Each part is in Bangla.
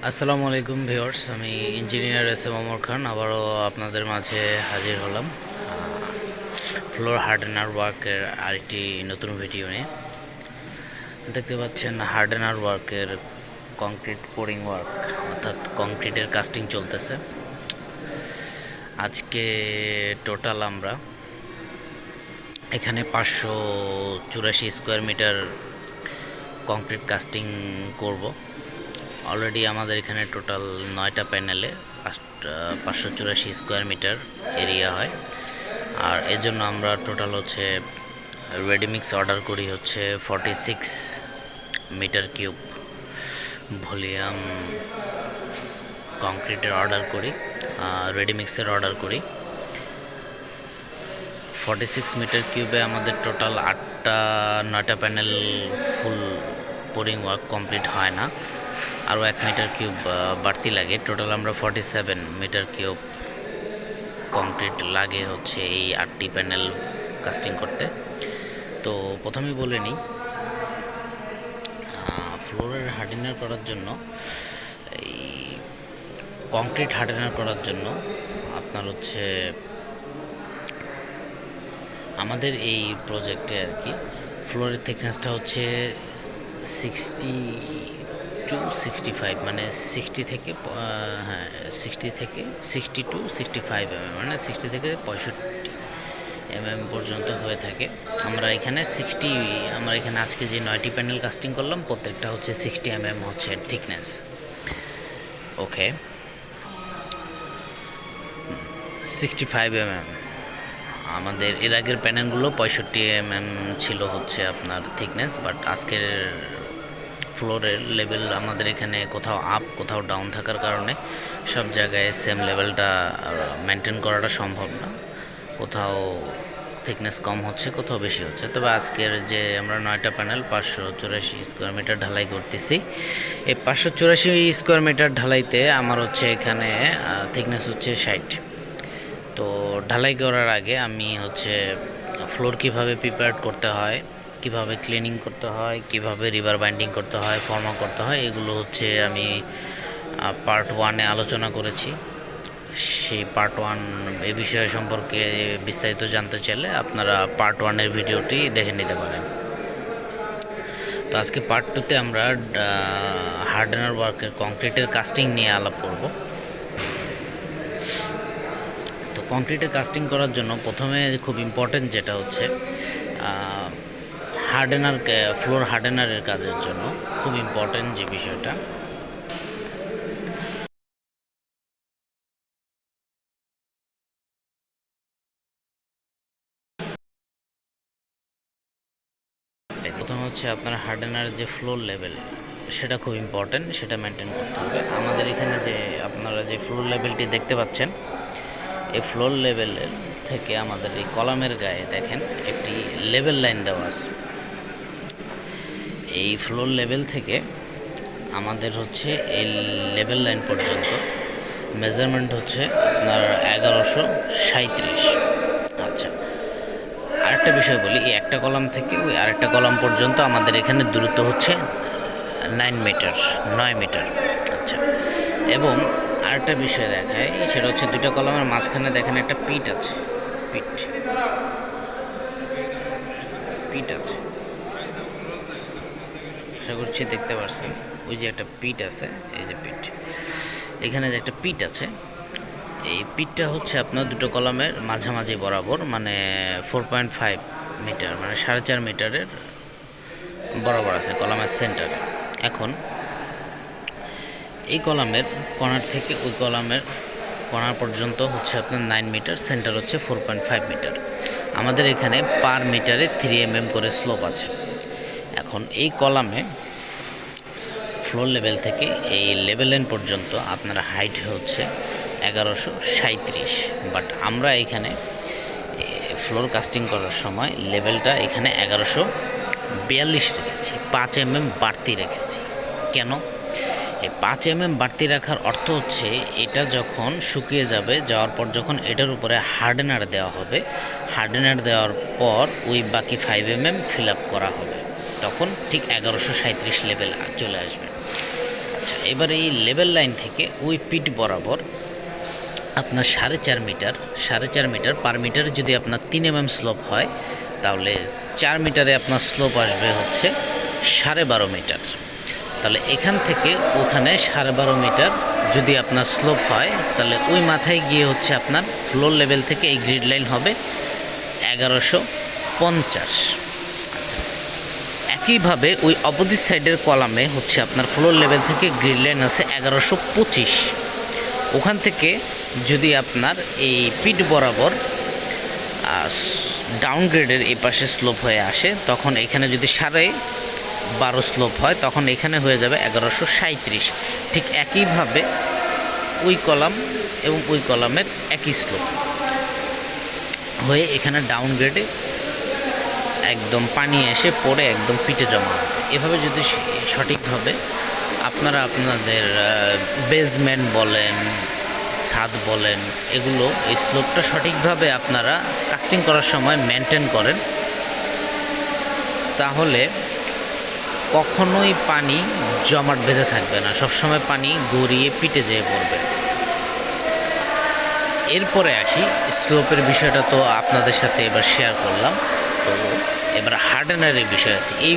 আসসালামু আলাইকুম ভিউয়ার্স, আমি ইঞ্জিনিয়ার এস এম ওমর খান আবারও আপনাদের মাঝে হাজির হলাম ফ্লোর হার্ডেনার ওয়ার্কের আরেকটি নতুন ভিডিও নিয়ে। দেখতে পাচ্ছেন হার্ডেনার ওয়ার্কের কংক্রিট পোরিং ওয়ার্ক, অর্থাৎ কংক্রিটের কাস্টিং চলতেছে। আজকে টোটাল আমরা এখানে 584 স্কোয়ার মিটার কংক্রিট কাস্টিং করব। অলরেডি আমাদের এখানে টোটাল 9টা প্যানেলে 584 স্কোয়ার মিটার এরিয়া হয়। আর এর জন্য আমরা টোটাল হচ্ছে রেডিমিক্স অর্ডার করি হচ্ছে 46 মিটার কিউব ভলিউম কংক্রিটের অর্ডার করি, রেডিমিক্সের অর্ডার করি। 46 মিটার কিউবে আমাদের টোটাল 9টা panel full pouring work complete হয় না, আরও 1 মিটার কিউব বাড়তি লাগে। টোটাল আমরা 47 মিটার কিউব কংক্রিট লাগে হচ্ছে এই 8টি প্যানেল কাস্টিং করতে। তো প্রথমেই বলে নিই, ফ্লোরের হার্ডেনার করার জন্য, এই কংক্রিট হার্ডেনার করার জন্য আপনার হচ্ছে আমাদের এই প্রজেক্টে আর কি ফ্লোরের থিকনেসটা হচ্ছে 60 to 65, মানে 60 থেকে 60 to 65 mm, মানে 60 থেকে 65 mm পর্যন্ত হয়ে থাকে। আমরা এখানে আজকে যে 9টি প্যানেল কাস্টিং করলাম প্রত্যেকটা হচ্ছে 60 mm হচ্ছে থিকনেস। ওকে, 65 mm। আমাদের এর আগের প্যানেলগুলো 65 mm ছিল হচ্ছে আপনার থিকনেস, বাট আজকের ফ্লোরের লেভেল আমাদের এখানে কোথাও আপ কোথাও ডাউন থাকার কারণে সব জায়গায় সেম লেভেলটা মেনটেন করাটা সম্ভব না। কোথাও থিকনেস কম হচ্ছে, কোথাও বেশি হচ্ছে। তবে আজকের যে আমরা 9টা প্যানেল 584 স্কোয়ার মিটার ঢালাই করতেছি, এই 584 স্কোয়ার মিটার ঢালাইতে আমার হচ্ছে এখানে থিকনেস হচ্ছে 60। তো ঢালাই করার আগে আমি হচ্ছে ফ্লোর কিভাবে প্রিপেয়ার করতে হয়, কিভাবে ক্লিনিং করতে হয়, কিভাবে রিভার বাইন্ডিং করতে হয়, ফর্মা করতে হয়, এগুলো হচ্ছে আমি পার্ট 1-এ আলোচনা করেছি। সেই পার্ট 1 এই বিষয় সম্পর্কে বিস্তারিত জানতে চাইলে আপনারা পার্ট 1-এর ভিডিওটি দেখে নিতে পারেন। তো আজকে পার্ট 2-তে আমরা হার্ডেনার ওয়ার্কের কংক্রিটের কাস্টিং নিয়ে আলাপ করব। তো কংক্রিটের কাস্টিং করার জন্য প্রথমে খুব ইম্পর্টেন্ট যেটা হচ্ছে ফ্লোর হার্ডেনারের কাজের জন্য খুব ইম্পর্টেন্ট যে বিষয়টা, প্রথমে হচ্ছে আপনার হার্ডেনারের যে ফ্লোর লেভেল সেটা খুব ইম্পর্টেন্ট, সেটা মেনটেন করতে হবে। আমাদের এখানে যে আপনারা যে ফ্লোর লেভেলটি দেখতে পাচ্ছেন, এই ফ্লোর লেভেলের থেকে আমাদের এই কলামের গায়ে দেখেন একটি লেভেল লাইন দেওয়া আছে। এই ফ্লোর লেভেল থেকে আমাদের হচ্ছে এই লেভেল লাইন পর্যন্ত মেজারমেন্ট হচ্ছে আপনার 1137। আচ্ছা, আরেকটা বিষয় বলি, এই একটা কলাম থেকে ওই আরেকটা কলাম পর্যন্ত আমাদের এখানে দূরত্ব হচ্ছে 9 মিটার। আচ্ছা, এবং আরেকটা বিষয় দেখায়, সেটা হচ্ছে দুটো কলামের মাঝখানে দেখেন একটা পিট আছে, পিট আছে, আশা করছি দেখতে পাচ্ছেন। ওই যে একটা পিট আছে, এই যে পিট, এখানে যে একটা পিট আছে, এই পিটটা হচ্ছে আপনার দুটো কলামের মাঝামাঝি বরাবর, মানে 4.5 মিটার, মানে 4.5 মিটারের বরাবর আছে কলামের সেন্টারে। এখন এই কলামের কর্নার থেকে ওই কলামের কর্নার পর্যন্ত হচ্ছে আপনার 9 মিটার, সেন্টার হচ্ছে 4.5 মিটার। আমাদের এখানে পার মিটারে 3 mm করে স্লোপ আছে। এখন এই কলামে ফ্লোর লেভেল থেকে এই লেভেল লাইন পর্যন্ত আপনার হাইট হচ্ছে 1137, বাট আমরা এখানে ফ্লোর কাস্টিং করার সময় লেভেলটা এখানে 1142 রেখেছি, 5 mm বাড়তি রেখেছি। কেন? এই 5 mm বাড়তি রাখার অর্থ হচ্ছে এটা যখন শুকিয়ে যাবে, যাওয়ার পর যখন এটার উপরে হার্ডেনার দেওয়া হবে, হার্ডেনার দেওয়ার পর ওই বাকি 5 mm ফিল আপ করা হবে, তখন ঠিক 1137 লেভেল চলে আসবে। আচ্ছা, এবার এই লেভেল লাইন থেকে ওই পিট বরাবর আপনার 4.5 মিটার পার মিটার যদি আপনার 3 স্লোপ হয়, তাহলে 4 মিটারে আপনার স্লোপ আসবে হচ্ছে 12.5 মিটার। তাহলে এখান থেকে ওখানে 12.5 মিটার যদি আপনার স্লোপ হয়, তাহলে ওই মাথায় গিয়ে হচ্ছে আপনার ফ্লোর লেভেল থেকে এই গ্রিড লাইন হবে 1150। একইভাবে ওই অপোজিট সাইডের কলামে হচ্ছে আপনার ফ্লোর লেভেল থেকে গ্রিড লাইন আছে 1125। ওখান থেকে যদি আপনার এই পিট বরাবর ডাউনগ্রেডের এই পাশে স্লোপ হয়ে আসে, তখন এখানে যদি 12.5 স্লোপ হয়, তখন এখানে হয়ে যাবে 1137। ঠিক একইভাবে ওই কলাম এবং ওই কলামের একই স্লোপ হয়ে এখানে ডাউনগ্রেডে একদম পানি এসে পড়ে একদম পিটে জমা হবে। এভাবে যদি সঠিকভাবে আপনারা আপনাদের বেসমেন্ট বলেন, ছাদ বলেন, এগুলো এই স্লোপটা সঠিকভাবে আপনারা কাস্টিং করার সময় মেনটেন করেন, তাহলে কখনোই পানি জমাট বেঁধে থাকবে না, সবসময় পানি গড়িয়ে পিটে যেয়ে পড়বে। এরপরে আসি স্লোপের বিষয়টা, তো আপনাদের সাথে এবার শেয়ার করলাম। তো এবার হার্ডেনারের বিষয় আছে। এই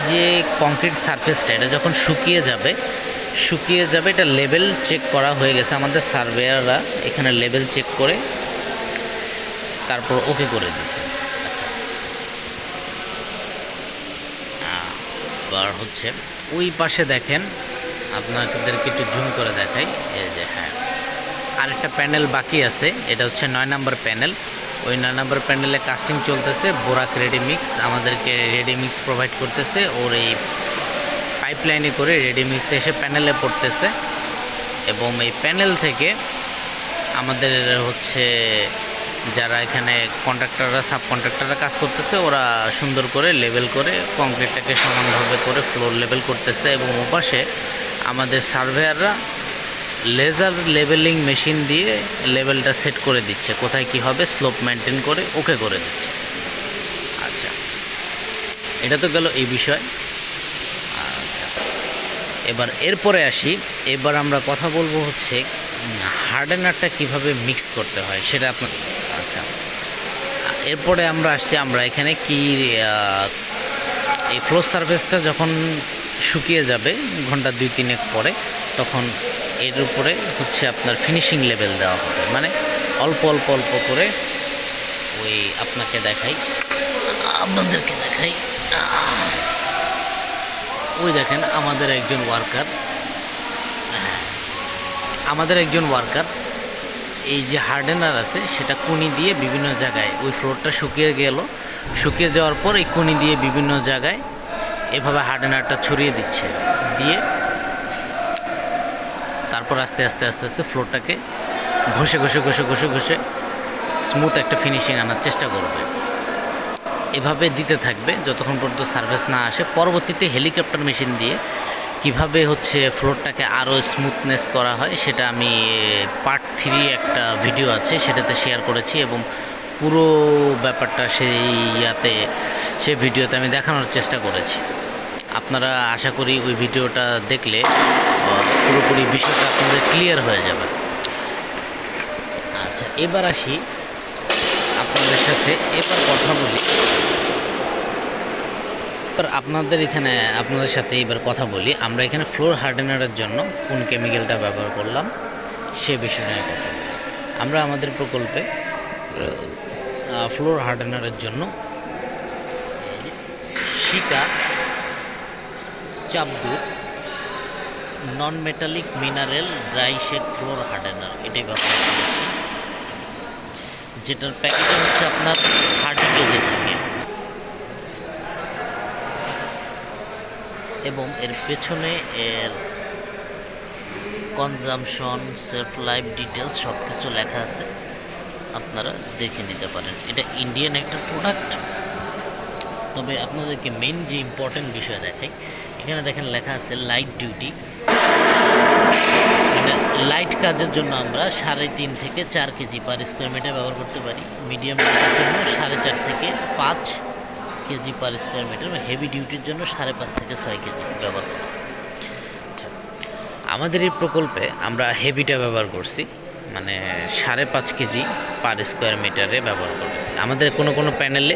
যে কংক্রিট সারফেসটা, এটা যখন শুকিয়ে যাবে, এটা লেভেল চেক করা হয়ে গেছে, আমাদের সার্ভেয়াররা এখানে লেভেল চেক করে তারপর ওকে করে দিয়েছে। আচ্ছা, এবার হচ্ছে ওই পাশে দেখেন, আপনাদেরকে একটু জুম করে দেখাই। এই যে হ্যাঁ, আরেকটা প্যানেল বাকি আছে, এটা হচ্ছে 9 নম্বর প্যানেল। ওই 9 নম্বর প্যানেলে কাস্টিং চলতেছে। বোরাক রেডিমিক্স আমাদেরকে রেডিমিক্স প্রোভাইড করতেছে, ওর এই পাইপলাইনে করে রেডিমিক্স এসে প্যানেলে পড়তেছে, এবং এই প্যানেল থেকে আমাদের হচ্ছে যারা এখানে কন্ট্রাক্টররা, সাব কন্ট্রাক্টররা কাজ করতেছে, ওরা সুন্দর করে লেভেল করে কংক্রিটটাকে সমানভাবে করে ফ্লোর লেভেল করতেছে। এবং ওপাশে আমাদের সার্ভেয়াররা লেজার লেভেলিং মেশিন দিয়ে লেভেলটা সেট করে দিচ্ছে, কোথায় কি হবে স্লোপ মেনটেন করে ওকে করে দিচ্ছে। আচ্ছা, এটা তো গেল এই বিষয়। আচ্ছা, এবার এরপরে আসি, এবার আমরা কথা বলবো হচ্ছে হার্ডেনারটা কিভাবে মিক্স করতে হয় সেটা আপনার। আচ্ছা, এরপরে আমরা আসছি, আমরা এখানে কি এই ফ্লোর সারফেসটা যখন শুকিয়ে যাবে ঘন্টা 2-3 পরে, তখন এর উপরে হচ্ছে আপনার ফিনিশিং লেভেল দেওয়া হবে। মানে অল্প অল্প অল্প করে, ওই আপনাদেরকে দেখাই, ওই দেখেন আমাদের একজন ওয়ার্কার এই যে হার্ডেনার আছে সেটা কুনি দিয়ে বিভিন্ন জায়গায়, ওই ফ্লোরটা শুকিয়ে যাওয়ার পর এই কুনি দিয়ে বিভিন্ন জায়গায় এভাবে হার্ডেনারটা ছড়িয়ে দিচ্ছে, দিয়ে তারপর আস্তে আস্তে আস্তে আস্তে ফ্লোরটাকে ঘষে স্মুথ একটা ফিনিশিং আনার চেষ্টা করবে। এভাবে দিতে থাকবে যতক্ষণ পর্যন্ত সার্ভিস না আসে। পরবর্তীতে হেলিকপ্টার মেশিন দিয়ে কিভাবে হচ্ছে ফ্লোরটাকে আরও স্মুথনেস করা হয় সেটা আমি পার্ট 3 একটা ভিডিও আছে, সেটাতে শেয়ার করেছি, এবং পুরো ব্যাপারটা সেই ভিডিওতে আমি দেখানোর চেষ্টা করেছি। আপনারা আশা করি ওই ভিডিওটা দেখলে পুরোপুরি বিষয়টা আপনাদের ক্লিয়ার হয়ে যাবে। আচ্ছা, এবার আসি আপনাদের সাথে, এবার কথা বলি, আপনাদের সাথে এবার কথা বলি আমরা এখানে ফ্লোর হার্ডেনারের জন্য কোন কেমিক্যালটা ব্যবহার করলাম সে বিষয়ে নিয়ে কথা বলি। আমরা আমাদের প্রকল্পে ফ্লোর হার্ডেনারের জন্য Sika Chapdur non metallic mineral dry shake floor hardener এটাই ব্যবহার করেছি, যেটার প্যাকেটে হচ্ছে আপনার 30 কেজি থাকে, এবং এর পেছনে এর কনজামশন, সেলফ লাইফ ডিটেলস সব কিছু লেখা আছে, আপনারা দেখে নিতে পারেন। এটা ইন্ডিয়ান একটা প্রোডাক্ট, তবে আপনাদেরকে মেইন যে ইম্পর্টেন্ট বিষয় দেখাই, এখানে দেখেন লেখা আছে লাইট ডিউটি। মানে লাইট কাজের জন্য আমরা 3.5 থেকে 4 কেজি পার স্কোয়ার মিটার ব্যবহার করতে পারি, মিডিয়াম কাজের জন্য 4.5 থেকে 5 KG per square metre, heavy ডিউটির জন্য 5.5 থেকে 6 কেজি ব্যবহার করা। আচ্ছা, আমাদের এই প্রকল্পে আমরা হেভিটা ব্যবহার করছি, মানে 5.5 কেজি পার স্কোয়ার মিটারে ব্যবহার করেছি। আমাদের কোনো প্যানেলে